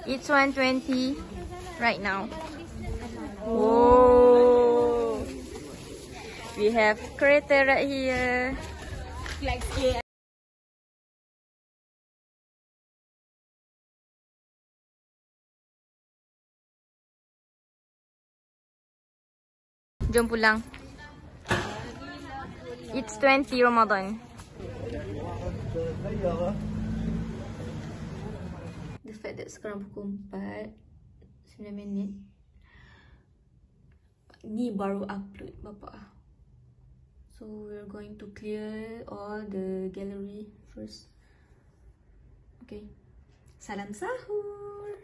It's 1:20 right now. Whoa! We have crater right here. Like yeah. Jom pulang. It's 20 Ramadan. The fact that sekarang pukul 4 9 minit. Ni baru upload bapak. So we're going to clear all the gallery first. Okay. Salam sahur.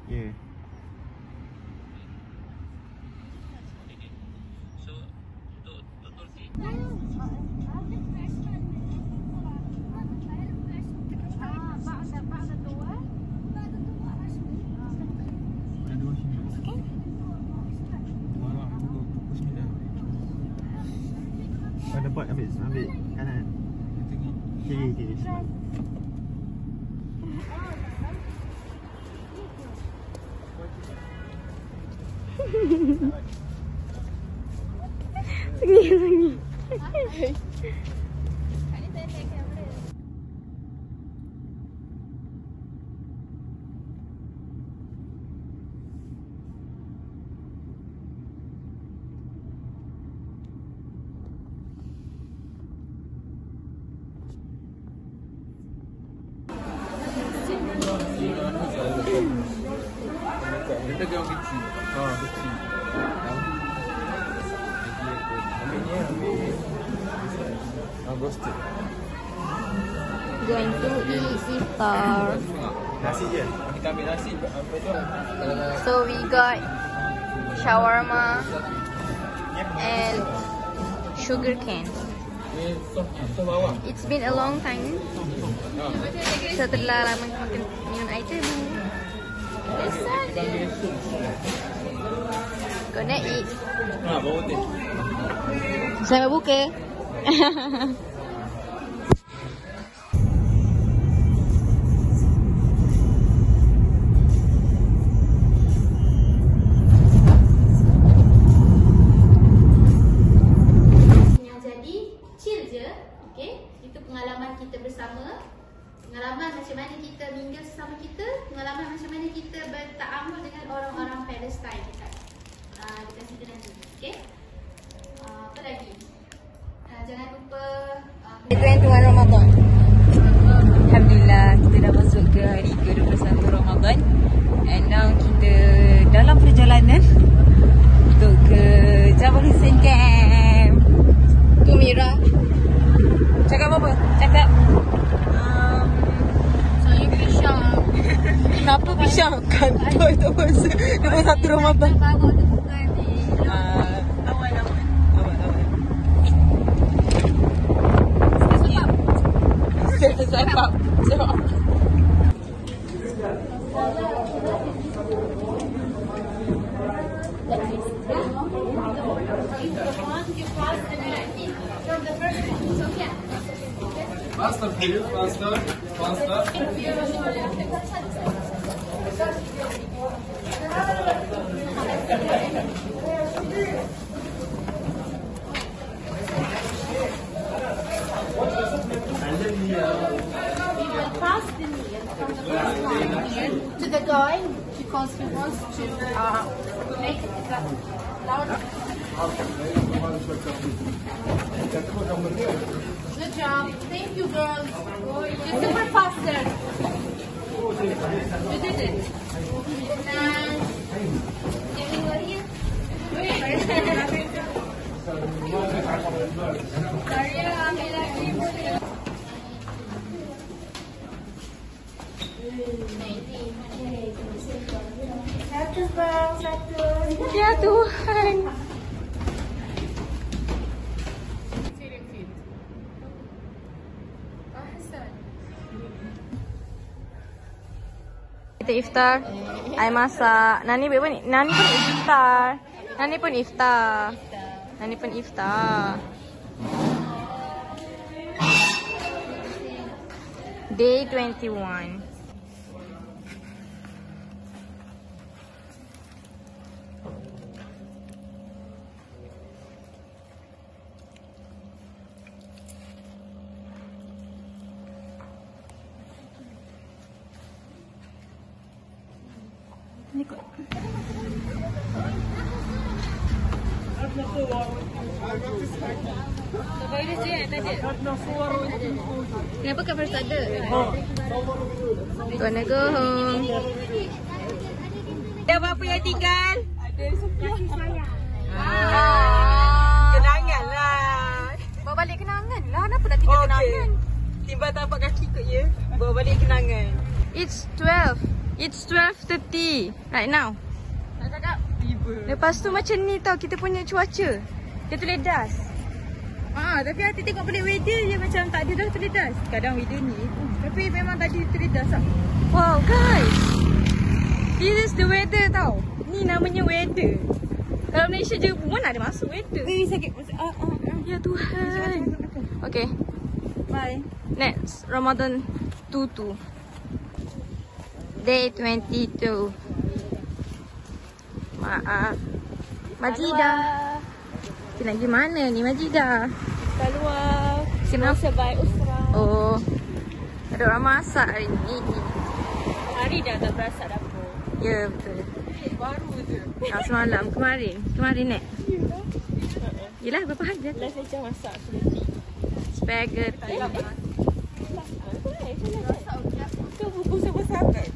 Yeah. Dapat ambil kanan. Kiri. Segi. Kita kena kecil. Kecil. Roasted. Going to eat iftar. Nasi je. Kita ambil nasi. So we got shawarma and sugar cane. It's been a long time. Setelah lama minum air tebu. Gonna eat. Bawa teh. Sampai buka. Pengalaman kita bersama, pengalaman macam mana kita mingle sesama kita, pengalaman macam mana kita bertaamul dengan orang-orang Palestin kita. Dekat situ nanti, okey? Apa lagi? Jangan lupa 21 Ramadan. Alhamdulillah kita dah masuk ke hari ke-21 Ramadan. And now kita dalam perjalanan untuk ke Jabal Hussein Camp. Tu Mira. Cakap apa? Cakap saya pisang. Kenapa pisang? Kantor tu masa 21 Ramadan. Bawa tu bukan ni. Awal. Sebab. Faster, please. Faster. pass the meal from the first line here to the guy because he wants to make it louder. Good job. Thank you, girls. You're super faster. You did it. And giving over here. Ya Tuhan. Kita iftar. I masak. Nani buat apa ni? Nani pun iftar. Nani pun iftar. Nani pun iftar. Day 21. Ni kok. Kenapa cover tak ada? Gonna go home. Ada apa yang tinggal? Ada kasih sayang. Kenangan lah. Bawa balik kenangan lah. Kenapa nak tinggal kenangan? Tiba tapak kaki kot ya. Bawa balik kenangan. It's 12. It's 12:30 right now. Tak cakap. Tiba. Lepas tu macam ni tau kita punya cuaca. Dia terledas. Tapi hati tengok balik weather je macam tak ada dah terledas. Kadang weather ni. Tapi memang tadi terledas lah. Wow guys. This is the weather tau. Ni namanya weather. Kalau Malaysia je mana ada masuk weather. Sakit. Ya Tuhan. Okay. Bye. Next Ramadan Tutu. Day 22. Maaf. Majidah. Kita nak pergi mana ni Majidah? Kita luar. Kenapa? Sebaik Usra. Oh. Ada orang masak hari ni. Hari dah tak berasak dapur. Ya betul. Baru je. Semalam. Kemarin nek. Yelah berapa hari dah? Last macam masak spaghetti. Itu buku sebesar kan?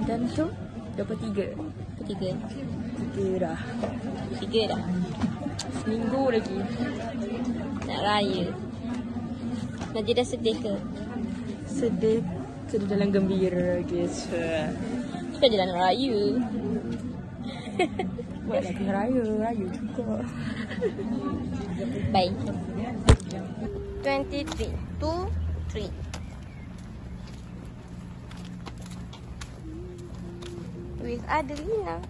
Dan tu 23. Ketiga dah. Seminggu lagi nak raya. Najib dah sedih ke? Sedih dalam gembira gitu. Kita je nak raya. Buat lagi raya juga. Bye. 23 2 3 with Adelina.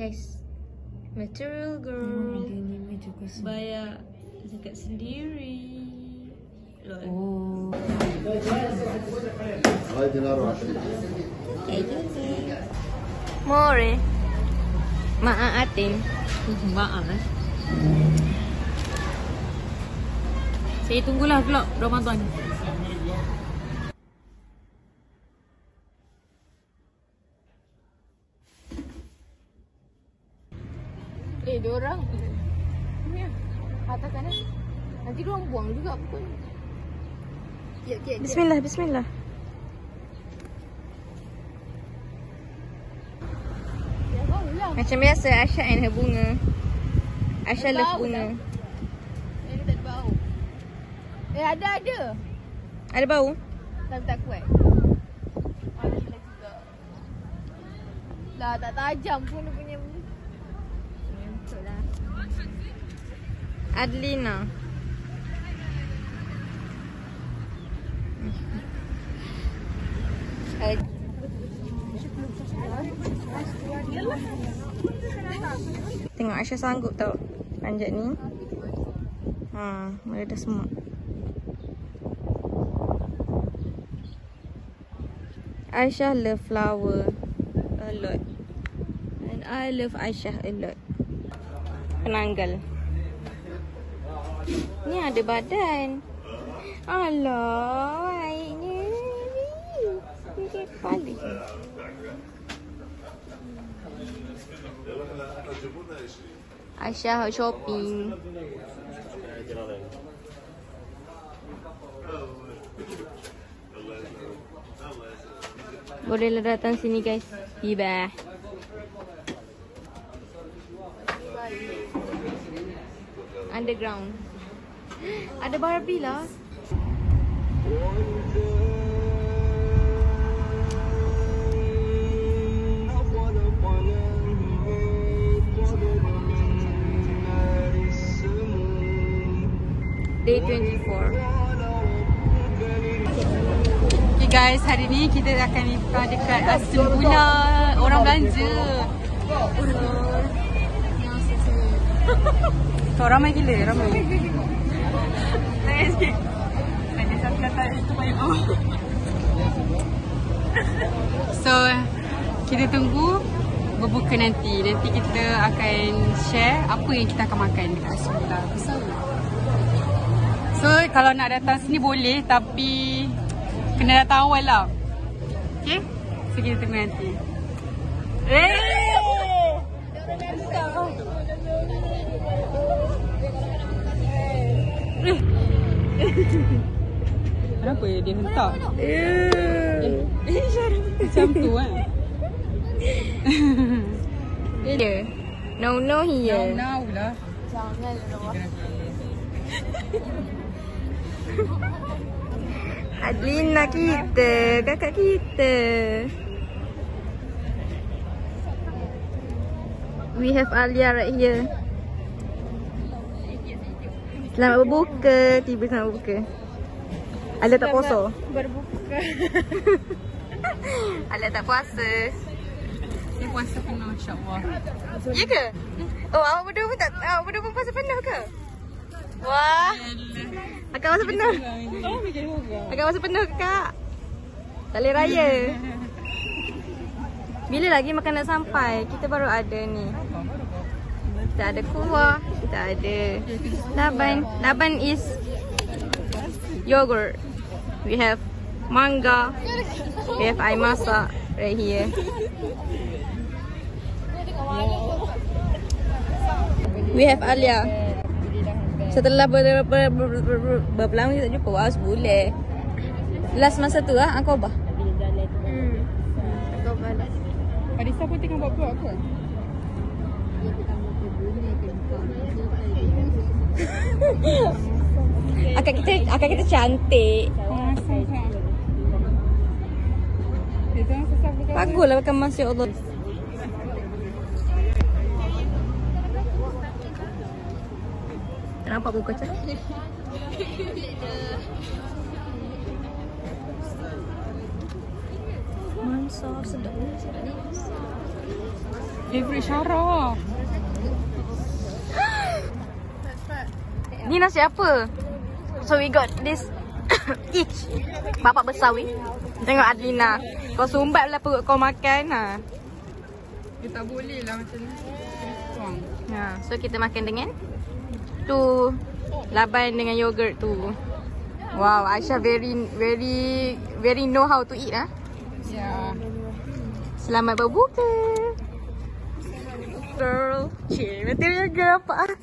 Guys, material girl bayar zakat sendiri. Oh. More. Maaatin. Maaf. Saya tunggulah vlog Ramadan. Diorang ni katakan nanti diorang buang juga pun. Bismillah. Macam biasa Asha and her bunga. Asha love bunga. Ini tak ada bau. Ada. Ada bau? Tapi tak kuat. Ada juga. Lah tak tajam pun dia punya. Adelina. Tengok Aisyah sanggup tau panjat ni. Mula dah semak. Aisyah love flower a lot. And I love Aisyah a lot. Penanggal. Ni ada badan. Alah, baiknya. Dia kepala. Aisyah shopping. Bolehlah datang sini guys. Tiba. Underground. Ada Barbie lah. Day 24. Okay guys, hari ni kita akan lipat dekat Asembuna. Orang belanja. So ramai gila, ramai. Jangan sikit. Lagi satu kata itu banyak. So kita tunggu berbuka nanti. Nanti kita akan share apa yang kita akan makan dekat Asembuna. So kalau nak datang sini boleh, tapi kena datang awal lah. Okay? So kita tunggu nanti. Kenapa dia hentak? Macam tu kan? Dia. No here. Now lah. Jangan lah. Adlina kita, kakak kita. We have Alia right here. Selamat berbuka. Tiba selamat berbuka. Alia tak puasa. Berbuka. Alia tak puasa. Dia puasa penuh, insyaAllah. Ya ke? Oh, awak berdua pun tak, awak berdua pun puasa penuh ke? Wah. Akak puasa penuh. Akak puasa penuh ke kak? Tak boleh raya. Bila lagi makan nak sampai? Kita baru ada ni. Kita ada kuah, kita ada laban. Laban is yogurt. We have manga. We have air masak right here. We have Alia. Setelah berapa lama kita tak jumpa? Wah, sebulan. Last masa tu lah, Akobah. Akobah lah. Arisa pun tengah buat vlog ke? Akak kita cantik. Baguslah pakai mask, ya Allah. Nampak buka cak? Mansor sedap ni. Favorite Syarah. Ni nasi apa? So we got this each. Bapak besar weh. Tengok Adlina. Kau sumbat lah perut kau makan ha. Dia tak boleh lah macam ni. Tuang. Ha, so kita makan dengan tu laban dengan yogurt tu. Wow, Aisyah very know how to eat ah. Ya. Selamat berbuka. Girl, cik, betul girl apa ah?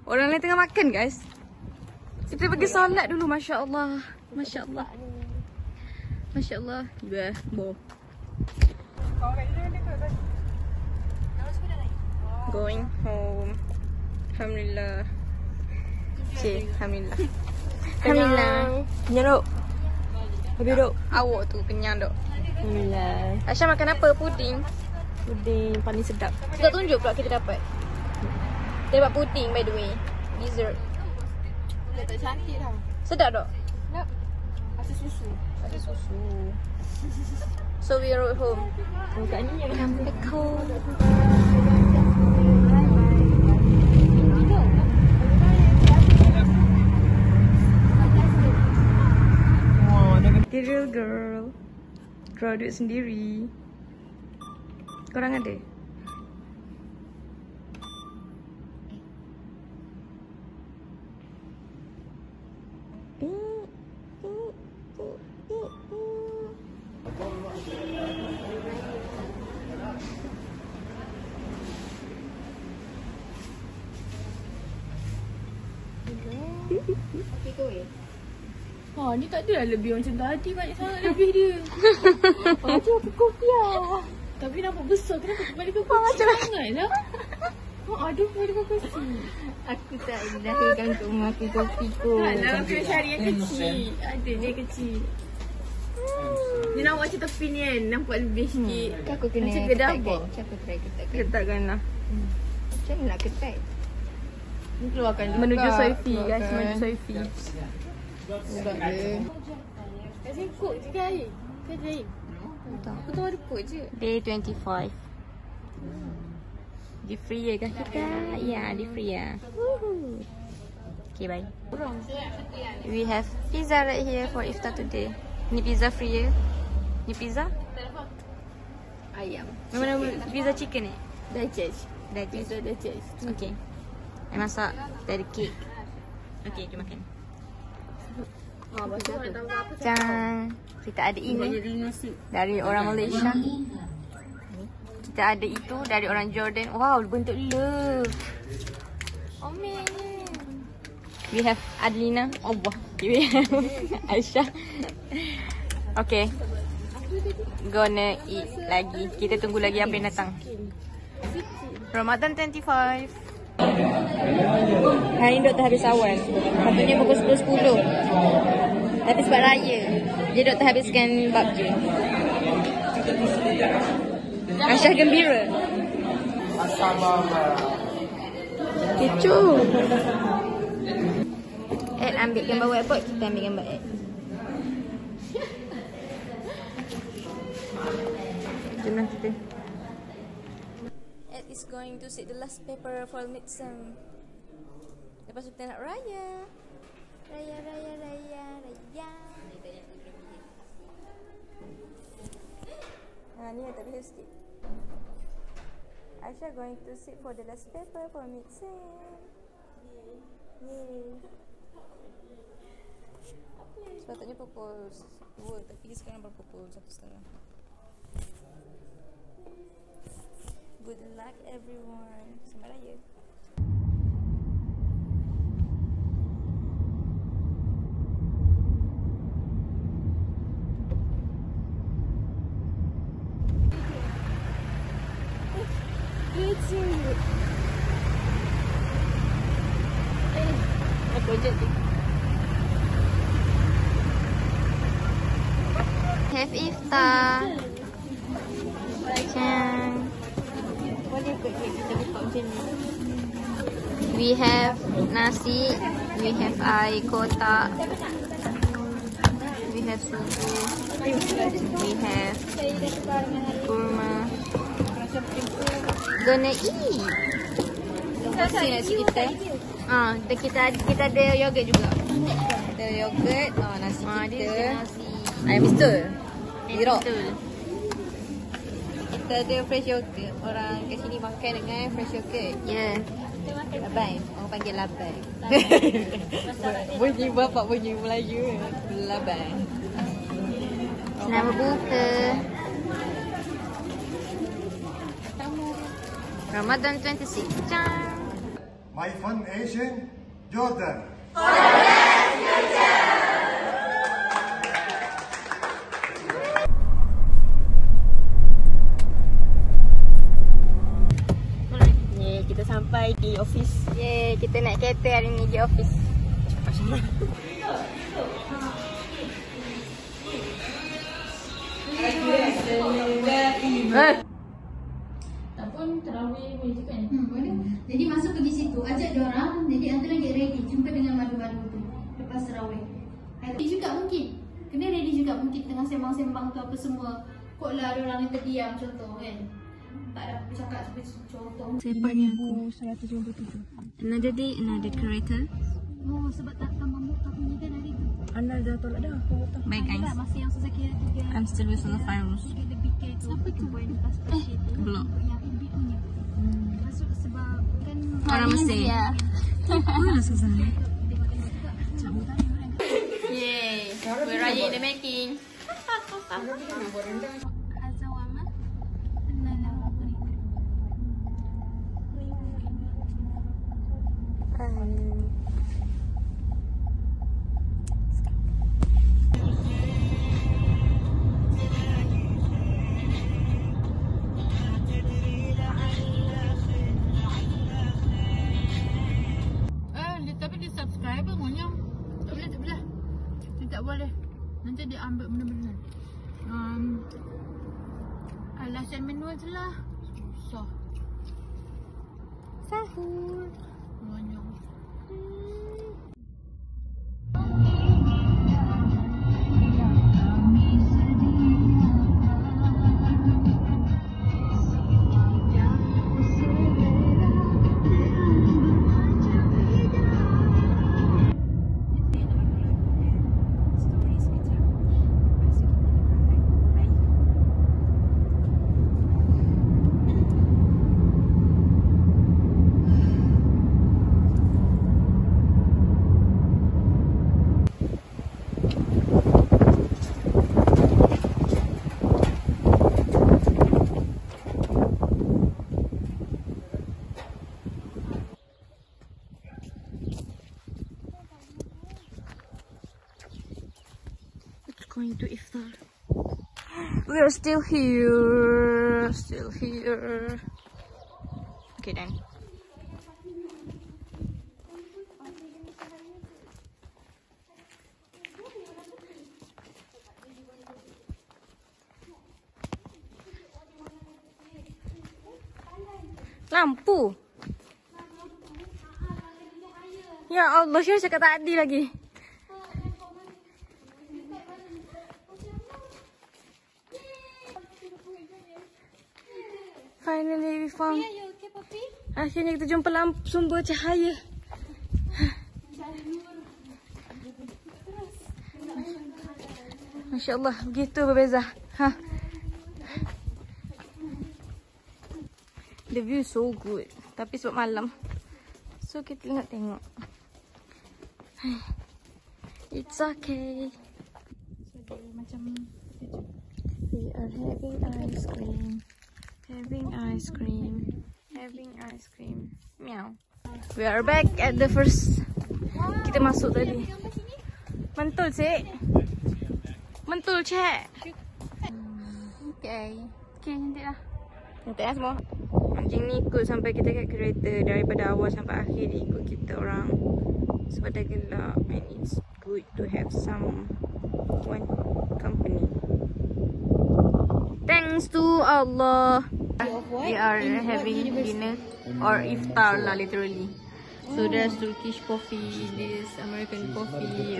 Orang lain tengah makan guys. Kita pergi solat dulu, masya-Allah. Masya-Allah. Masya-Allah. Ya, bo. Going home. Alhamdulillah. Cik, alhamdulillah. Alhamdulillah. Kenyang dok. Habis dok. Awak tu kenyang dok. Alhamdulillah. Aisyah makan apa? Puding. Puding paling sedap. Kita tunjuk pula kita dapat. Kita dapat puding by the way. Dessert. Dia tak cantik tau. Sedap dok? Nak. Rasa susu. Ada susu. So we rode home. Kat ni yang come back home. Material girl. Draw duit sendiri. Korang ada? Okey ke weh? Ha, ni tak adalah lebih macam tadi. Banyak sangat lebih dia. Macam aku kopi lah. Tapi nampak besar. Kenapa kepala kau kecil sangat lah? Aduh, kepala kau kecil. Aku tak dilahirkan untuk memakai kopi kot. Taklah, aku nak cari yang kecil. Ada dia kecil. Dia nampak macam tepi ni kan. Nampak lebih sikit. Aku kena macam gedang apa? Macam aku try ketatkan. Ketatkan lah. Macam mana nak ketat? Ni keluarkan juga. Menuju Soifi guys, menuju Soifi. Budak dia. Kasi kok je kan air? Kan air? Aku tahu ada kok je. Day 25. Di free ya kah kita? Ya, di free ya. Woohoo. Okay, bye. We have pizza right here for iftar today. Ni pizza free ya. Ni pizza? Ayam. Mana pizza chicken ni? Dajaj. Pizza Dajaj. Okay. I masak dari cake. Okay, jom makan. Jangan. Kita ada ini dari orang Malaysia. Kita ada itu dari orang Jordan. Wow, bentuk love. Oh man. We have Adlina. Allah. We have Aisyah. Okay. Gonna eat lagi. Kita tunggu lagi apa yang datang. Ramadan 25. Hari ni doktor habis awal. Patutnya pukul 10.10. Tapi sebab raya, dia doktor habiskan bab je. Aisyah gembira. Kecoh. Ed ambil gambar whiteboard, kita ambil gambar Ed. Jomlah kita. Ed is going to sit the last paper for midterm. Lepas tu kita nak raya. Raya, raya, raya, raya. Ni tak behave sikit. Aisyah going to sit for the last paper for midterm. Yay. Sepatutnya pukul 2, tapi sekarang baru pukul 1:30. Good luck everyone. Selamat raya. Have iftar. We have nasi, we have air kotak, we have susu, we have kurma. Gonna eat. Nasi nasi kita. Kita ada yogurt juga. Ada yogurt, nasi kita. Ayam betul. Irok. Kita ada fresh yogurt. Orang kat sini makan dengan fresh yogurt. Ya. Labai. Orang panggil labai. Bunyi bapak bunyi Melayu. Labai. Selamat berbuka. Ramadan 26. My Fun Asian, Jordan. Kita sampai di office. Yeay, kita naik kereta hari ni di office. Ataupun terawih boleh juga ni. Boleh. Jadi masuk pergi situ, ajak dia orang, jadi antara get ready, jumpa dengan madu-madu tu lepas terawih. Ready juga mungkin. Kena ready juga mungkin tengah sembang-sembang tu apa semua. Kok lah ada orang yang terdiam contoh kan. Tak ada bercakap seperti contoh. 5,157. Another day, another creator. Oh, sebab tak tambah muka punya kan hari tu. Anda dah tolak dah. Baik guys, Masih yang susah kira 3. I'm still with the virus. Siapa tu? Belum. Yang ibu punya. Masuk sebab kan Orang Mesir. Mana susah ni? Yay, we're ready in the making. Azawama. Tapi dia subscriber punya. Tak boleh. Dia tak boleh. Nanti dia ambil benda-benda. Alasan manual je lah. Susah. Sahur. Banyak. Going to iftar. We are still here. Okay then. Lampu. Ya Allah, saya cakap tadi lagi. Finally we found. Akhirnya kita jumpa lampu sumber cahaya. Masya Allah, begitu berbeza. The view so good. Tapi sebab malam, so kita tengok. It's okay. So dia macam we are having ice cream. Meow. We are back at the first. Kita masuk tadi. Mantul cik. Okay, cantik lah. Cantik lah semua. Anjing ni ikut sampai kita kat kereta. Daripada awal sampai akhir dia ikut kita orang. Sebab dah gelap. And it's good to have someone company. Thanks to Allah. We are having dinner or iftar lah literally. So there's Turkish coffee, this American coffee.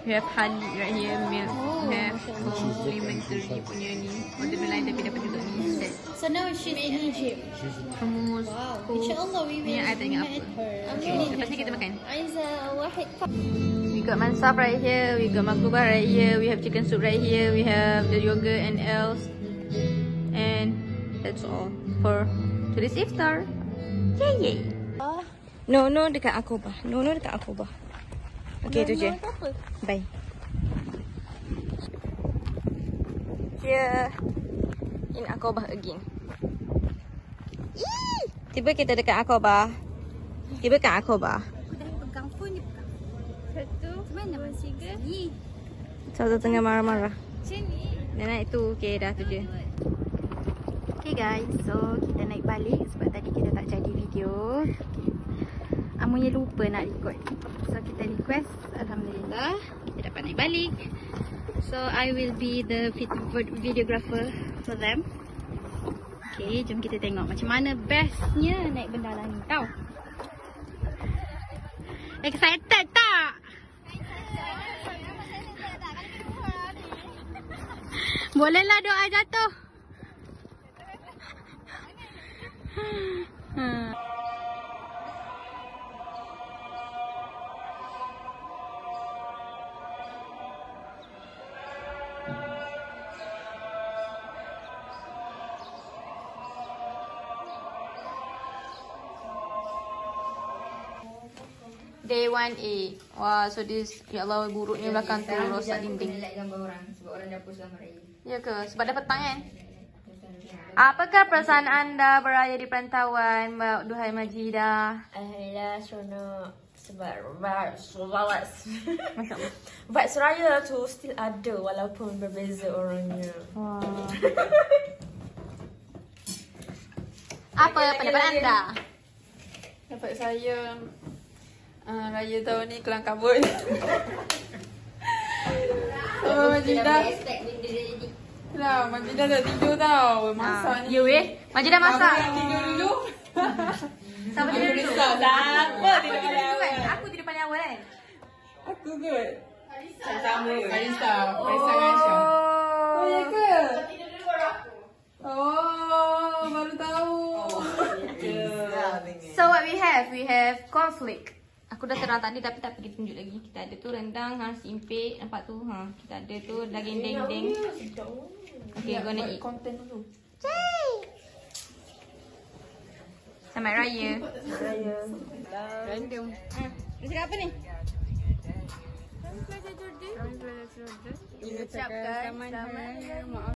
We have honey right here, milk. We have complimentary punya ni. Order lain tapi dapat untuk ni set. So now she's in Egypt. Hummus. Wow. Inshallah we will Ni I tak ingat apa. meet her. Okay, lepas ni kita makan. Aiza wahid. We got mansaf right here. We got maklubah right here. We have chicken soup right here. We have the yogurt and else. And that's all for today's iftar. Yay! No dekat Aqabah. Okay, tu je. Bye. Here in Aqabah again. Tiba kita dekat Aqabah. Pegang phone ni pegang. 1, 2, 3. Satu tengah marah-marah. Macam ni. Dan naik tu. Okay, dah tu je. Okay guys, so kita naik balik sebab tadi kita tak jadi video. Amunya lupa nak record. So kita request, alhamdulillah kita dapat naik balik. So I will be the videographer for them. Okay, jom kita tengok macam mana bestnya naik benda ni tau. Excited tak? Bolehlah doa jatuh. Day 1A. Wah, so this, ya Allah, buruknya belakang tu rosak dinding. Like gambar orang sebab orang dapur selamat raya. Ya ke? Sebab dah petang kan? Apakah perasaan anda beraya di perantauan, Mbak Duhai Majidah? Alhamdulillah seronok sebab vibes raya tu still ada walaupun berbeza orangnya. Wah. Apa pendapat anda? Dapat saya raya tahun ni kelang kabut. Oh, Majidah. Lah, Majidah dah tidur tau. Masak ni. Ya weh, Majidah masak. Abang yang tidur dulu. Siapa tidur dulu? Siapa tidur paling awal? Aku tidur paling awal kan? Aku kot. Sama. Marisa. Marisa dengan Aisyah. Oh, ya ke? Oh, baru tahu. So what we have? We have conflict. Aku dah terang tadi tapi tak pergi tunjuk lagi. Kita ada tu rendang, simpik, nampak tu. Kita ada tu daging dendeng. Okay, gonna eat. Konten dulu. Selamat Raya. Raya. Random. Dia cakap apa ni? Kami ucapkan selamat hari. Maaf.